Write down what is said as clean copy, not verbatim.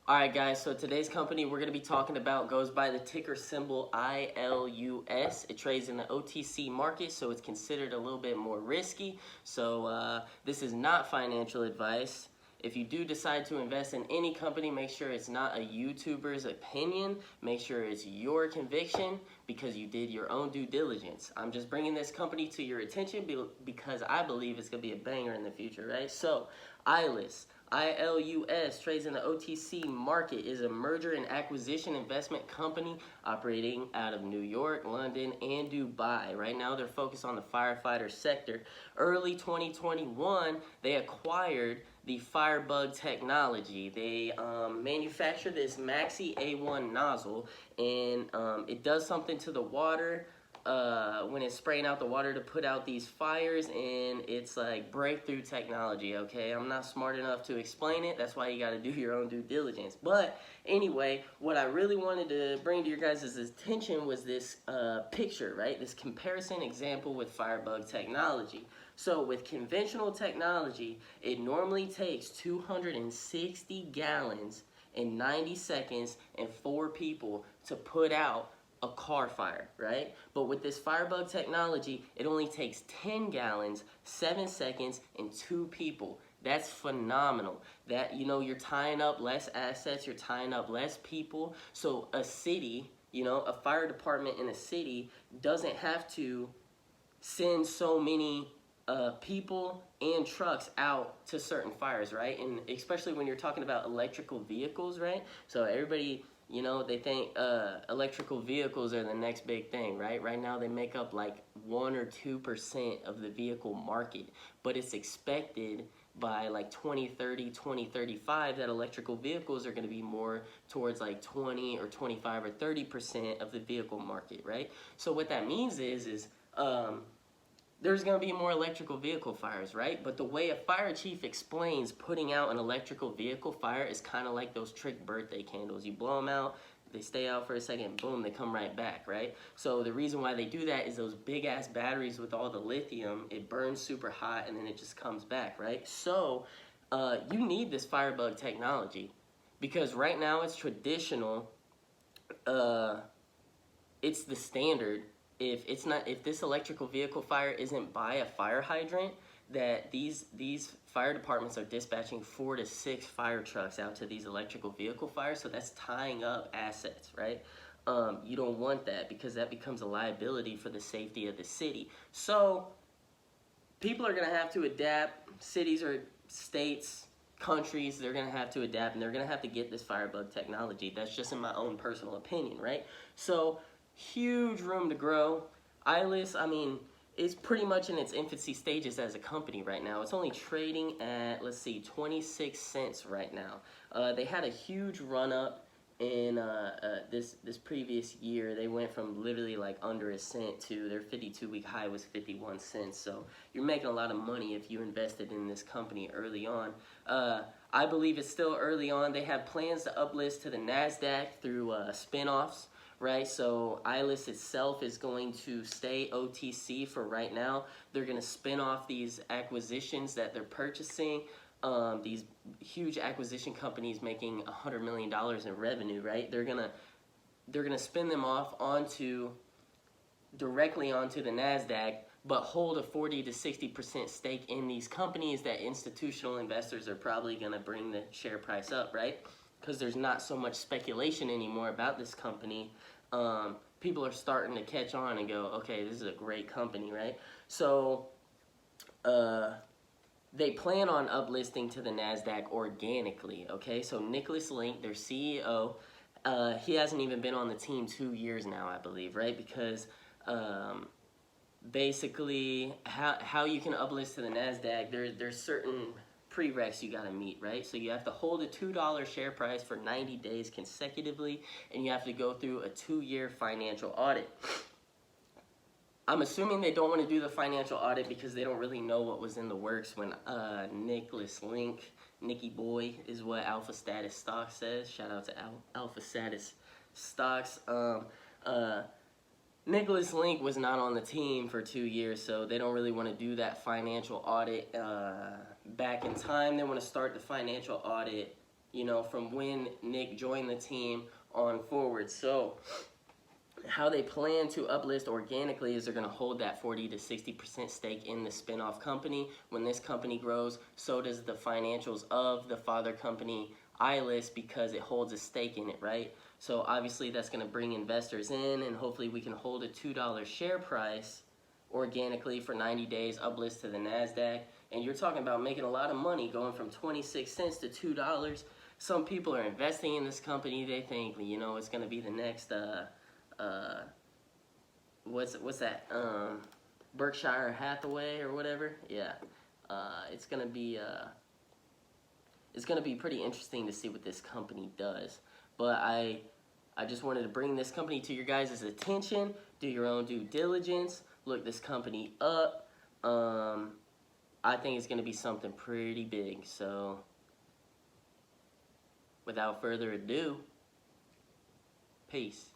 Alright guys, so today's company we're going to be talking about goes by the ticker symbol ILUS. It trades in the OTC market, so it's considered a little bit more risky. So this is not financial advice. If you do decide to invest in any company, make sure it's not a YouTuber's opinion. Make sure it's your conviction because you did your own due diligence. I'm just bringing this company to your attention because I believe it's going to be a banger in the future, right? So, ILUS. ILUS trades in the OTC market, is a merger and acquisition investment company operating out of New York, London, and Dubai. Right now they're focused on the firefighter sector. Early 2021, they acquired the Firebug technology. They manufacture this Maxi A1 nozzle, and it does something to the water when it's spraying out the water to put out these fires, and it's like breakthrough technology. Okay, I'm not smart enough to explain it. That's why you got to do your own due diligence. But anyway, what I really wanted to bring to your guys' attention was this picture, right? This comparison example with Firebug technology. So with conventional technology, it normally takes 260 gallons in 90 seconds and 4 people to put out a car fire, right? But with this Firebug technology, it only takes 10 gallons, 7 seconds, and 2 people. That's phenomenal. That, you know, you're tying up less assets, you're tying up less people. So a city, you know, a fire department in a city doesn't have to send so many people and trucks out to certain fires, right? And especially when you're talking about electrical vehicles, right? So everybody, you know, they think electrical vehicles are the next big thing, right? Right now they make up like 1 or 2% of the vehicle market, but it's expected by like 2030, 2035 that electrical vehicles are going to be more towards like 20 or 25 or 30% of the vehicle market, right? So what that means is there's going to be more electrical vehicle fires, right? But the way a fire chief explains putting out an electrical vehicle fire is kind of like those trick birthday candles. You blow them out, they stay out for a second, boom, they come right back, right? So the reason why they do that is those big ass batteries with all the lithium, it burns super hot and then it just comes back, right? So you need this Firebug technology because right now it's traditional, it's the standard. If this electrical vehicle fire isn't by a fire hydrant, that these fire departments are dispatching 4 to 6 fire trucks out to these electrical vehicle fires. So that's tying up assets, right? You don't want that because that becomes a liability for the safety of the city. So people are going to have to adapt. Cities or states, countries, they're going to have to adapt, and they're going to have to get this Firebug technology. That's just in my own personal opinion, right? So huge room to grow. ILUS, I mean, is pretty much in its infancy stages as a company right now. It's only trading at, let's see, 26 cents right now. They had a huge run up in this previous year. They went from literally like under a cent to their 52-week high was 51 cents. So you're making a lot of money if you invested in this company early on. I believe it's still early on. They have plans to uplist to the NASDAQ through spin-offs. Right, so ILUS itself is going to stay OTC for right now. They're going to spin off these acquisitions that they're purchasing. These huge acquisition companies making $100 million in revenue. Right, they're gonna spin them off directly onto the NASDAQ, but hold a 40 to 60% stake in these companies that institutional investors are probably going to bring the share price up, right? Because there's not so much speculation anymore about this company. People are starting to catch on and go, okay, this is a great company, right? So they plan on uplisting to the NASDAQ organically, okay? So Nicholas Link, their CEO, he hasn't even been on the team 2 years now, I believe, right? Because basically how you can uplist to the NASDAQ, there's certain prereqs you got to meet, right? So you have to hold a $2 share price for 90 days consecutively, and you have to go through a 2-year financial audit. I'm assuming they don't want to do the financial audit because they don't really know what was in the works when Nicholas Link, Nicky Boy is what Alpha Status Stocks says. Shout out to Alpha Status Stocks. Nicholas Link was not on the team for 2 years, so they don't really want to do that financial audit back in time. They want to start the financial audit you know, from when Nick joined the team on forward. So how they plan to uplist organically is they're going to hold that 40 to 60% stake in the spinoff company. When this company grows, so does the financials of the father company ILUS, because it holds a stake in it, right? So obviously that's going to bring investors in, and hopefully we can hold a $2 share price organically for 90 days, uplist to the NASDAQ. And you're talking about making a lot of money, going from 26 cents to $2. Some people are investing in this company. They think, you know, it's going to be the next what's that, Berkshire Hathaway or whatever. Yeah, it's gonna be pretty interesting to see what this company does. But I just wanted to bring this company to your guys' attention. Do your own due diligence, look this company up. I think it's gonna be something pretty big. So without further ado, peace.